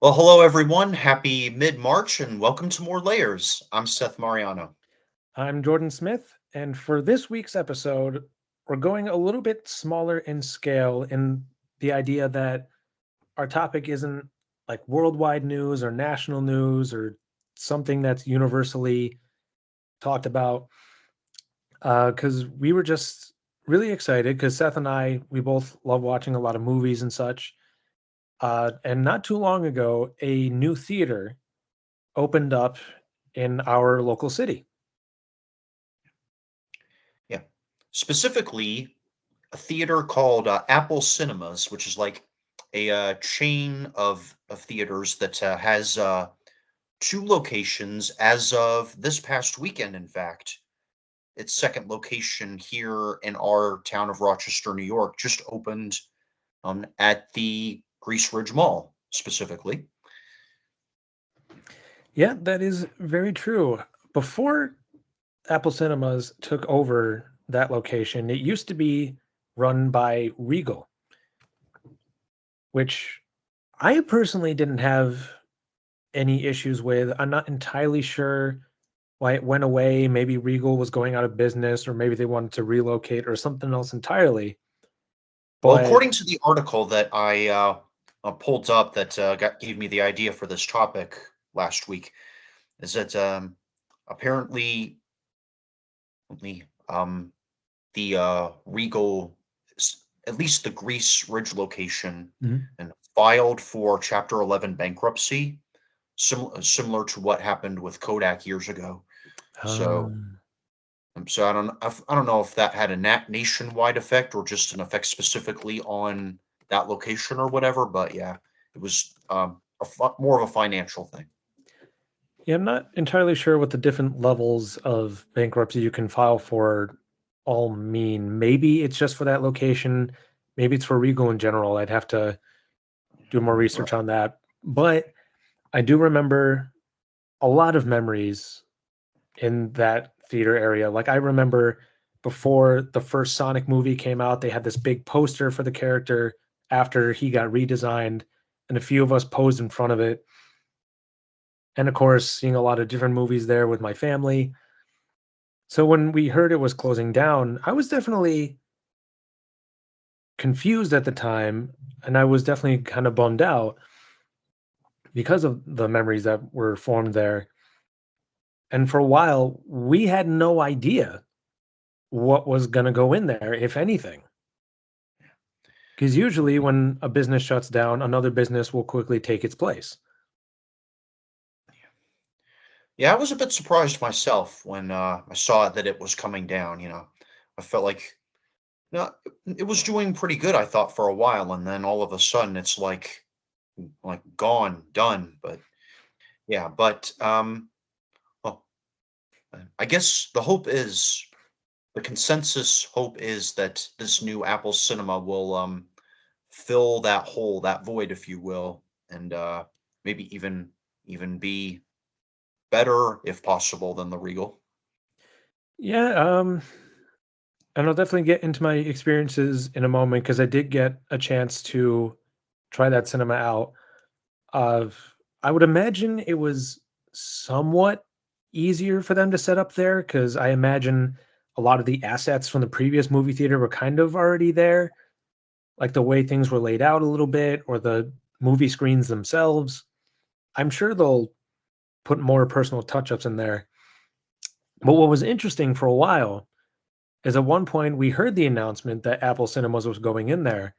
Well, hello everyone. Happy mid-March and welcome to More Layers. I'm Seth Mariano. I'm Jordan Smith, and for this week's episode, we're going a little bit smaller in scale in the idea that our topic isn't like worldwide news or national news or something that's universally talked about. Because we were just really excited because Seth and we both love watching a lot of movies and such. And not too long ago, a new theater opened up in our local city. Yeah. Specifically, a theater called Apple Cinemas, which is like a chain of theaters that has two locations as of this past weekend, in fact. Its second location here in our town of Rochester, New York, just opened at the Grease Ridge Mall, specifically. Yeah, that is very true. Before Apple Cinemas took over that location, it used to be run by Regal, which I personally didn't have any issues with. I'm not entirely sure why it went away. Maybe Regal was going out of business, or maybe they wanted to relocate, or something else entirely. Well, But according to the article that I pulled up that gave me the idea for this topic last week, is that apparently the um, the Regal, at least the Grease Ridge location, Mhm. and filed for Chapter 11 bankruptcy, similar to what happened with Kodak years ago. So, um, I don't know if that had a nationwide effect or just an effect specifically on that location or whatever. But yeah, it was more of a financial thing. yeah, I'm not entirely sure what the different levels of bankruptcy you can file for all mean. Maybe it's just for that location. Maybe it's for Regal in general. I'd have to do more research Right. on that. But I do remember a lot of memories in that theater area. Like I remember before the first Sonic movie came out, they had this big poster for the character after he got redesigned, and a few of us posed in front of it. And of course, seeing a lot of different movies there with my family. So when we heard it was closing down, I was definitely confused at the time, and I was definitely kind of bummed out because of the memories that were formed there. And for a while, we had no idea what was going to go in there, if anything. Because usually, when a business shuts down, another business will quickly take its place. Yeah, I was a bit surprised myself when I saw that it was coming down. I felt like no, it was doing pretty good. I thought for a while, and then all of a sudden, it's like gone, done. But yeah, but well, I guess the consensus hope is that this new Apple Cinema will fill that hole, that void, if you will, and maybe even be better, if possible, than the Regal. Yeah, and I'll definitely get into my experiences in a moment because I did get a chance to try that cinema out. Of I would imagine it was somewhat easier for them to set up there because I imagine a lot of the assets from the previous movie theater were kind of already there, like the way things were laid out a little bit, or the movie screens themselves. I'm sure they'll put more personal touch ups in there. But what was interesting for a while is at one point we heard the announcement that Apple Cinemas was going in there.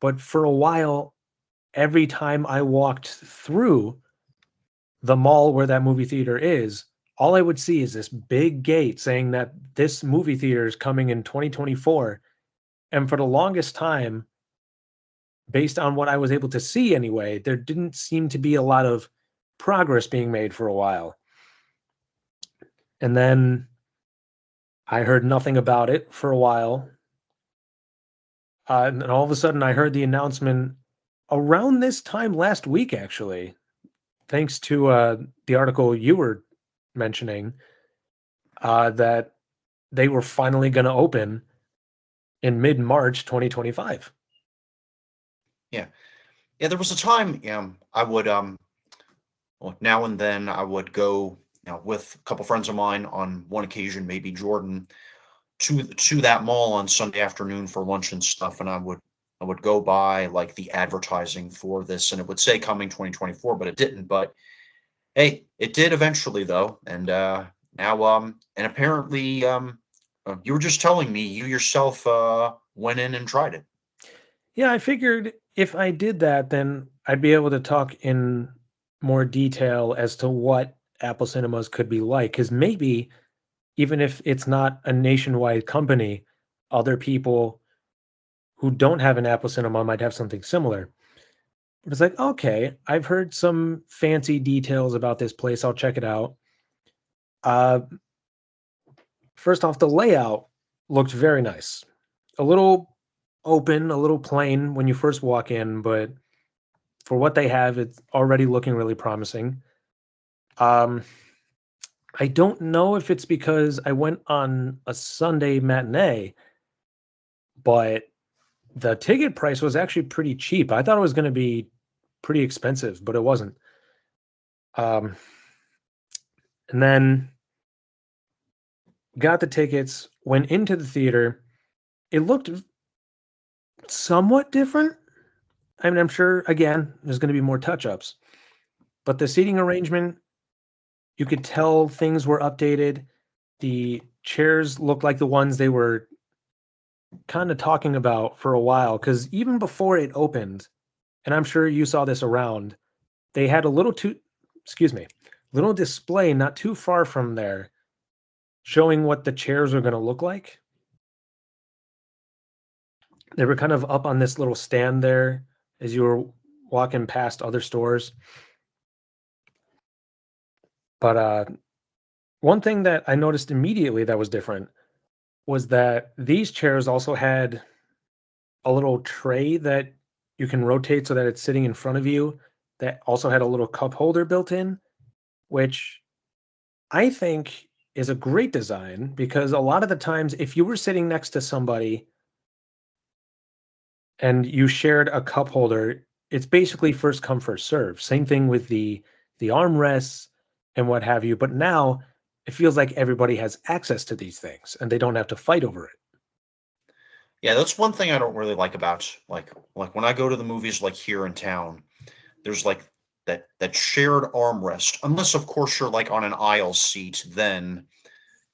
But for a while, every time I walked through the mall where that movie theater is, all I would see is this big gate saying that this movie theater is coming in 2024. And for the longest time, based on what I was able to see anyway, there didn't seem to be a lot of progress being made for a while. And then I heard nothing about it for a while. And then all of a sudden, I heard the announcement around this time last week, actually, thanks to the article you were mentioning, that they were finally going to open in mid March 2025. Yeah. Yeah, there was a time, I would, well, now and then I would go, with a couple friends of mine on one occasion, maybe Jordan, to that mall on Sunday afternoon for lunch and stuff, and I would go by like the advertising for this, and it would say coming 2024, but it didn't. But hey, it did eventually though, and now and apparently you were just telling me you yourself went in and tried it. Yeah, I figured if I did that, then I'd be able to talk in more detail as to what Apple Cinemas could be like. Because maybe even if it's not a nationwide company, other people who don't have an Apple Cinema might have something similar. It's like, okay, I've heard some fancy details about this place. I'll check it out. Uh, First off, the layout looked very nice. A little open, a little plain when you first walk in, but for what they have, it's already looking really promising. Um, I don't know if it's because I went on a Sunday matinee, but the ticket price was actually pretty cheap. I thought it was going to be pretty expensive, but it wasn't. Um, and then got the tickets, went into the theater. It looked somewhat different. I mean, I'm sure again there's going to be more touch-ups, but the seating arrangement, you could tell things were updated. The chairs looked like the ones they were kind of talking about for a while because even before it opened, and I'm sure you saw this around, they had a excuse me, little display not too far from there showing what the chairs are going to look like. They were kind of up on this little stand there as you were walking past other stores. But one thing that I noticed immediately that was different was that these chairs also had a little tray that you can rotate so that it's sitting in front of you that also had a little cup holder built in, which I think is a great design because a lot of the times if you were sitting next to somebody and you shared a cup holder, it's basically first come first serve. Same thing with the armrests and what have you. But now it feels like everybody has access to these things and they don't have to fight over it. Yeah, that's one thing I don't really like about like when I go to the movies like here in town. There's like that shared armrest, unless of course you're like on an aisle seat, then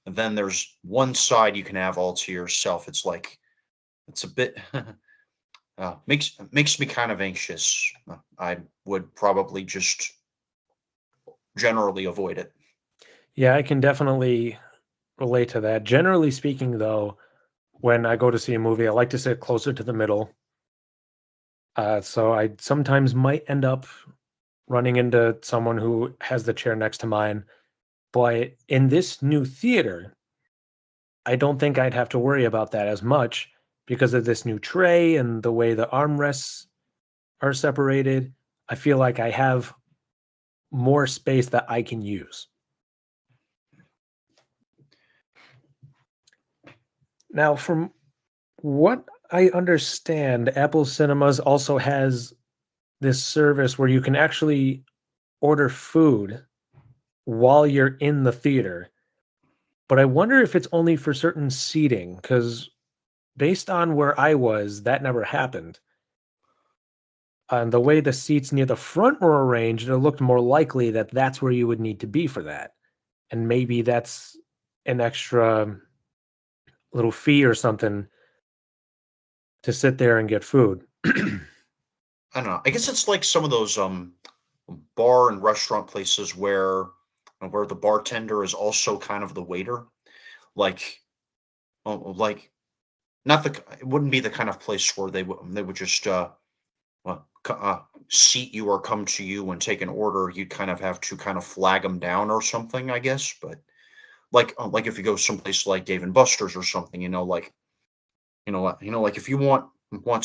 there's one side you can have all to yourself. It's like it's a bit makes me kind of anxious. I would probably just generally avoid it. Yeah, I can definitely relate to that. Generally speaking, though, when I go to see a movie, I like to sit closer to the middle. So I sometimes might end up running into someone who has the chair next to mine. But in this new theater, I don't think I'd have to worry about that as much because of this new tray and the way the armrests are separated. I feel like I have more space that I can use. Now, from what I understand, Apple Cinemas also has this service where you can actually order food while you're in the theater. But I wonder if it's only for certain seating because based on where I was, that never happened. And the way the seats near the front were arranged, it looked more likely that that's where you would need to be for that. And maybe that's an extra little fee or something to sit there and get food. I don't know. I guess it's like some of those bar and restaurant places where the bartender is also kind of the waiter. Like like not the it wouldn't be the kind of place where they would just seat you or come to you and take an order. You'd kind of have to kind of flag them down or something, I guess. But like if you go someplace like Dave and Buster's or something, like like if you want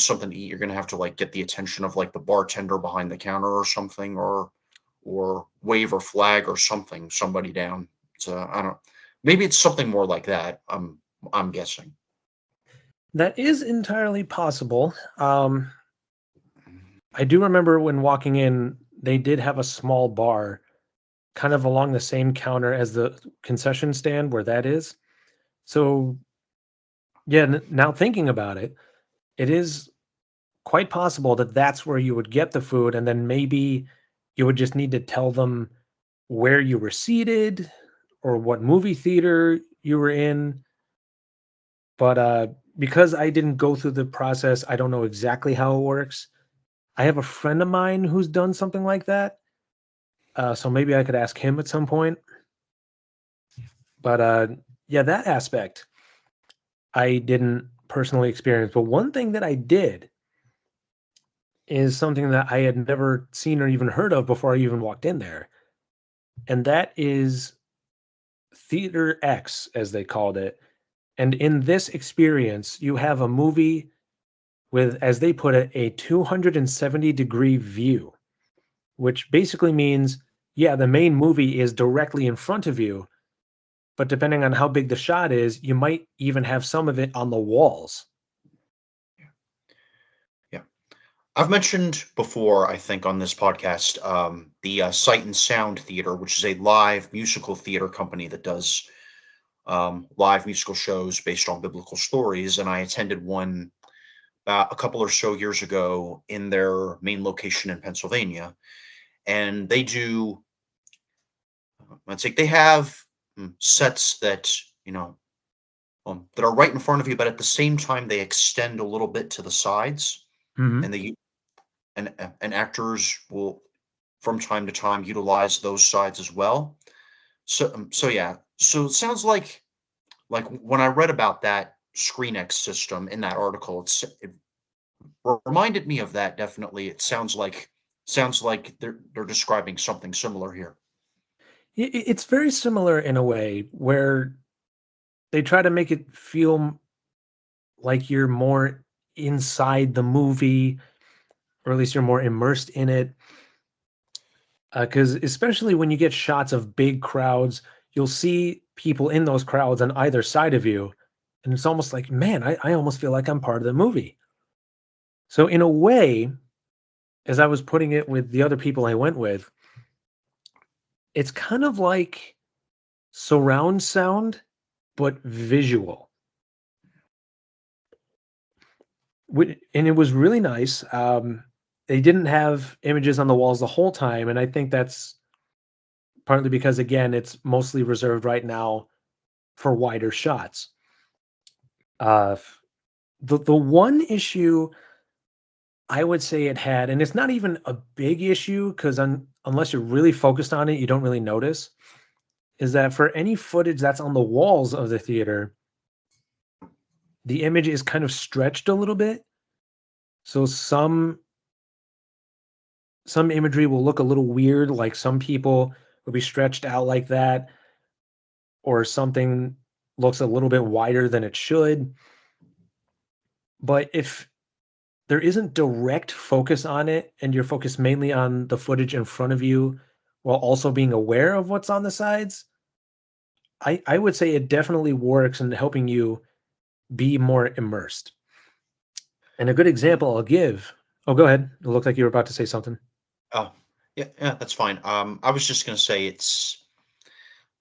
something to eat, you're gonna have to like get the attention of like the bartender behind the counter or something, or wave or flag or somebody down. So I don't. Maybe it's something more like that. I'm guessing. That is entirely possible. I do remember when walking in, they did have a small bar kind of along the same counter as the concession stand where that is. So, yeah, now thinking about it, it is quite possible that that's where you would get the food, and then maybe you would just need to tell them where you were seated or what movie theater you were in. But because I didn't go through the process, I don't know exactly how it works. I have a friend of mine who's done something like that. So maybe I could ask him at some point. But yeah, that aspect I didn't personally experience. But one thing that I did is something that I had never seen or even heard of before I even walked in there. And that is Theater X, as they called it. And in this experience, you have a movie with, as they put it, a 270-degree view, which basically means, yeah, the main movie is directly in front of you, but depending on how big the shot is, you might even have some of it on the walls. Yeah. I've mentioned before, I think, on this podcast, the Sight and Sound Theater, which is a live musical theater company that does live musical shows based on biblical stories. And I attended one a couple or so years ago in their main location in Pennsylvania. And they do, let's say, they have sets that, you know, that are right in front of you, but at the same time, they extend a little bit to the sides. Mhm. And and actors will from time to time utilize those sides as well. So yeah. So it sounds like when I read about that ScreenX system in that article, it reminded me of that. Definitely, it sounds like they're describing something similar here. It's very similar in a way where they try to make it feel like you're more inside the movie, or at least you're more immersed in it. Because especially when you get shots of big crowds, you'll see people in those crowds on either side of you. And it's almost like, man, I almost feel like I'm part of the movie. So, in a way, as I was putting it with the other people I went with, it's kind of like surround sound, but visual. And it was really nice. They didn't have images on the walls the whole time. And I think that's partly because, again, it's mostly reserved right now for wider shots. F the one issue I would say it had, and it's not even a big issue 'cause unless you're really focused on it, you don't really notice, is that for any footage that's on the walls of the theater, the image is kind of stretched a little bit. So some imagery will look a little weird, like some people will be stretched out like that, or something looks a little bit wider than it should. But if there isn't direct focus on it and you're focused mainly on the footage in front of you while also being aware of what's on the sides, I would say it definitely works in helping you be more immersed. And a good example I'll give. Oh, go ahead. It looked like you were about to say something. Oh, yeah, yeah, that's fine. I was just gonna say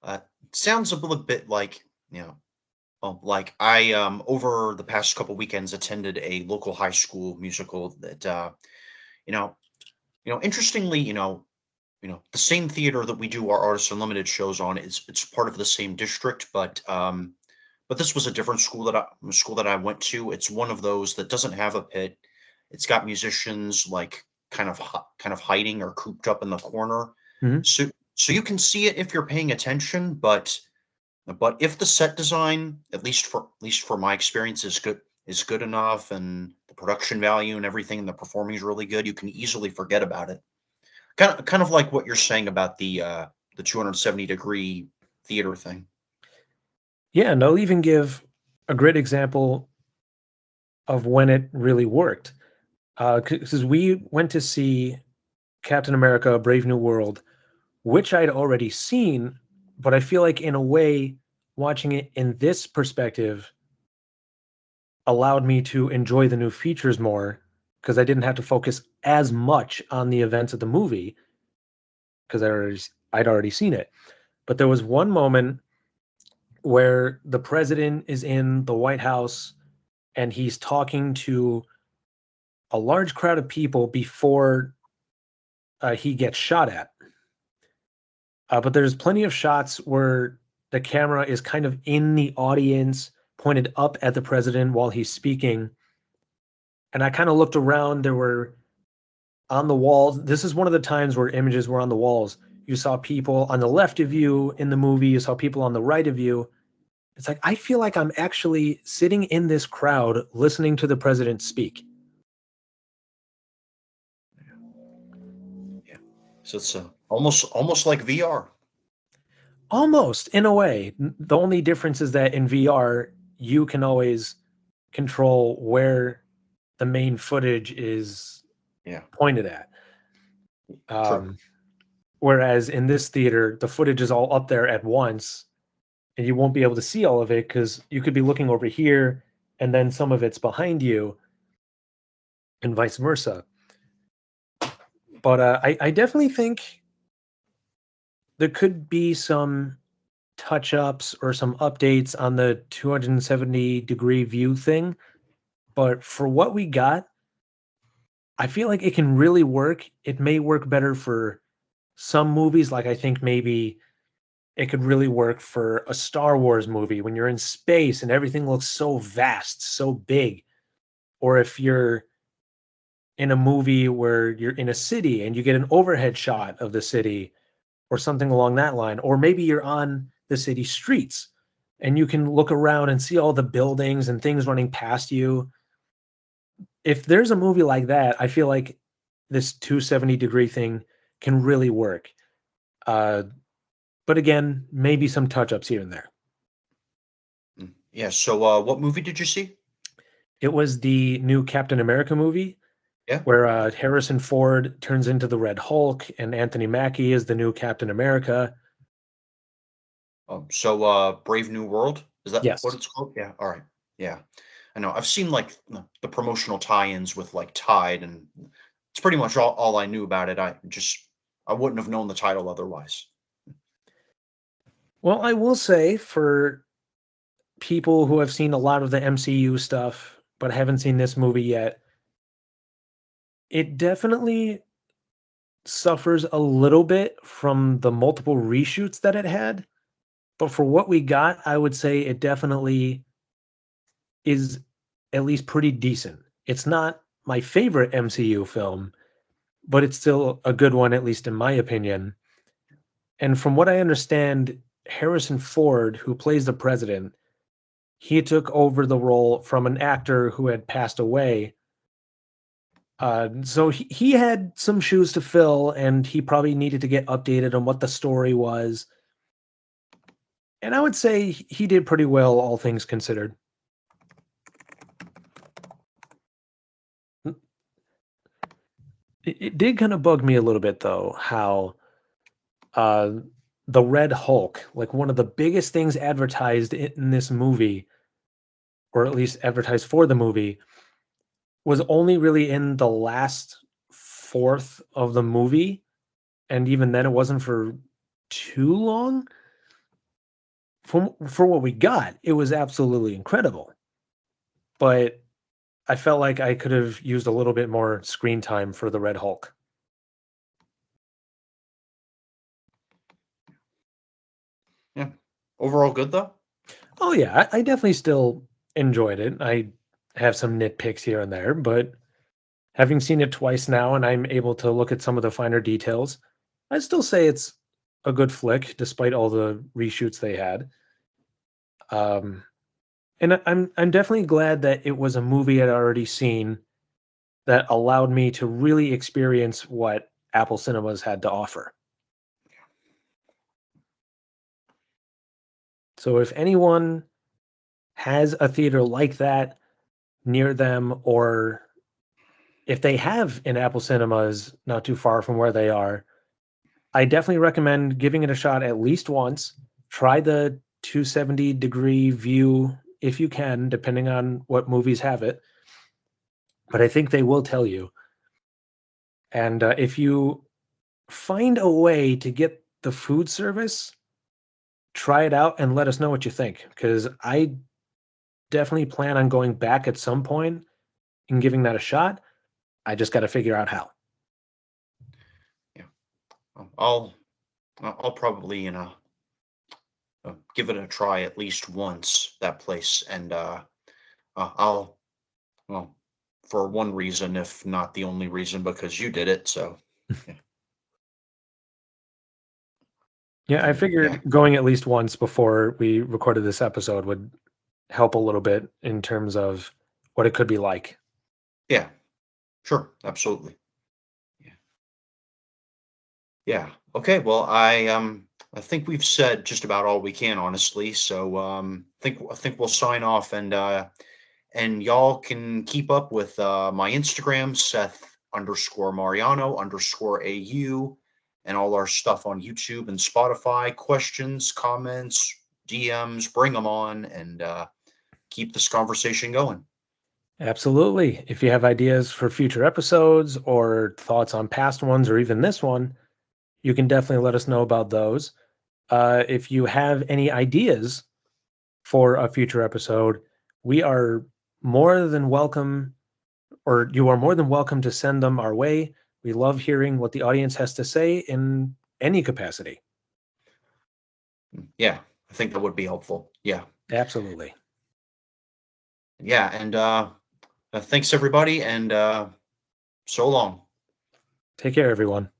uh, sounds a little bit like you know like I over the past couple weekends attended a local high school musical that you know interestingly the same theater that we do our Artists Unlimited shows on is it's part of the same district, but this was a different school that I went to. It's one of those that doesn't have a pit. It's got musicians like kind of hiding or cooped up in the corner. Mhm. So you can see it if you're paying attention, but if the set design, at least for my experience, is good enough, and the production value and everything, and the performing is really good, you can easily forget about it. Kind of like what you're saying about the 270-degree theater thing. Yeah, and I'll even give a great example of when it really worked. Because we went to see Captain America: Brave New World, which I'd already seen, but I feel like in a way, watching it in this perspective allowed me to enjoy the new features more because I didn't have to focus as much on the events of the movie because I'd already seen it. But there was one moment where the president is in the White House and he's talking to a large crowd of people before he gets shot at. But there's plenty of shots where the camera is kind of in the audience, pointed up at the president while he's speaking. And I kind of looked around. There were on the walls. This is one of the times where images were on the walls. You saw people on the left of you in the movie. You saw people on the right of you. It's like, I feel like I'm actually sitting in this crowd listening to the president speak. Yeah. So it's almost like VR. Almost, in a way. The only difference is that in VR, you can always control where the main footage is Yeah. pointed at. True. Whereas in this theater, the footage is all up there at once, and you won't be able to see all of it because you could be looking over here, and then some of it's behind you, and vice versa. But I definitely think there could be some touch ups or some updates on the 270-degree view thing. But for what we got, I feel like it can really work. It may work better for some movies. Like I think maybe it could really work for a Star Wars movie when you're in space and everything looks so vast, so big. Or if you're in a movie where you're in a city and you get an overhead shot of the city or something along that line. Or maybe you're on the city streets and you can look around and see all the buildings and things running past you. If there's a movie like that, I feel like this 270-degree thing can really work. Uh, but again, maybe some touch ups here and there. Yeah. So, what movie did you see? It was the new Captain America movie Yeah. where Harrison Ford turns into the Red Hulk and Anthony Mackie is the new Captain America. So, Brave New World, is that what Yes. it's called? Yeah. All right. Yeah. I know. I've seen like the promotional tie-ins with like Tide, and it's pretty much all I knew about it. I wouldn't have known the title otherwise. Well, I will say for people who have seen a lot of the MCU stuff but haven't seen this movie yet, it definitely suffers a little bit from the multiple reshoots that it had. But for what we got, I would say it definitely is at least pretty decent. It's not my favorite MCU film, but it's still a good one, at least in my opinion. And from what I understand, Harrison Ford, who plays the president, he took over the role from an actor who had passed away. So he had some shoes to fill, and he probably needed to get updated on what the story was. And I would say he did pretty well, all things considered. It did kind of bug me a little bit, though, how uh, the Red Hulk, like one of the biggest things advertised in this movie, or at least advertised for the movie, was only really in the last fourth of the movie. And even then, it wasn't for too long. For what we got, it was absolutely incredible. But I felt like I could have used a little bit more screen time for the Red Hulk. Yeah. Overall good though? Oh yeah, I definitely still enjoyed it. I have some nitpicks here and there, but having seen it twice now and I'm able to look at some of the finer details, I'd still say it's a good flick despite all the reshoots they had. Um, and I'm definitely glad that it was a movie I'd already seen that allowed me to really experience what Apple Cinemas had to offer. So if anyone has a theater like that near them, or if they have an Apple Cinemas not too far from where they are, I definitely recommend giving it a shot at least once. Try the 270-degree view if you can, depending on what movies have it. But I think they will tell you. And if you find a way to get the food service, try it out and let us know what you think. Because I definitely plan on going back at some point and giving that a shot. I just got to figure out how. Yeah. I'll probably, give it a try at least once, that place, and I'll, well, for one reason, if not the only reason, because you did it. So, yeah, Yeah, I and yeah, figured going at least once before we recorded this episode would help a little bit in terms of what it could be like. yeah, sure, absolutely. Yeah, yeah. Okay, well, I think we've said just about all we can, honestly. So, I think we'll sign off, and y'all can keep up with my Instagram, Seth underscore Mariano underscore AU, and all our stuff on YouTube and Spotify. Questions, comments, DMs, bring them on, and keep this conversation going. Absolutely. If you have ideas for future episodes or thoughts on past ones or even this one, you can definitely let us know about those. If you have any ideas for a future episode, we are more than welcome, or you are more than welcome to send them our way. We love hearing what the audience has to say in any capacity. Yeah, I think that would be helpful. Yeah, Absolutely. yeah, and thanks everybody, and so long. Take care, everyone.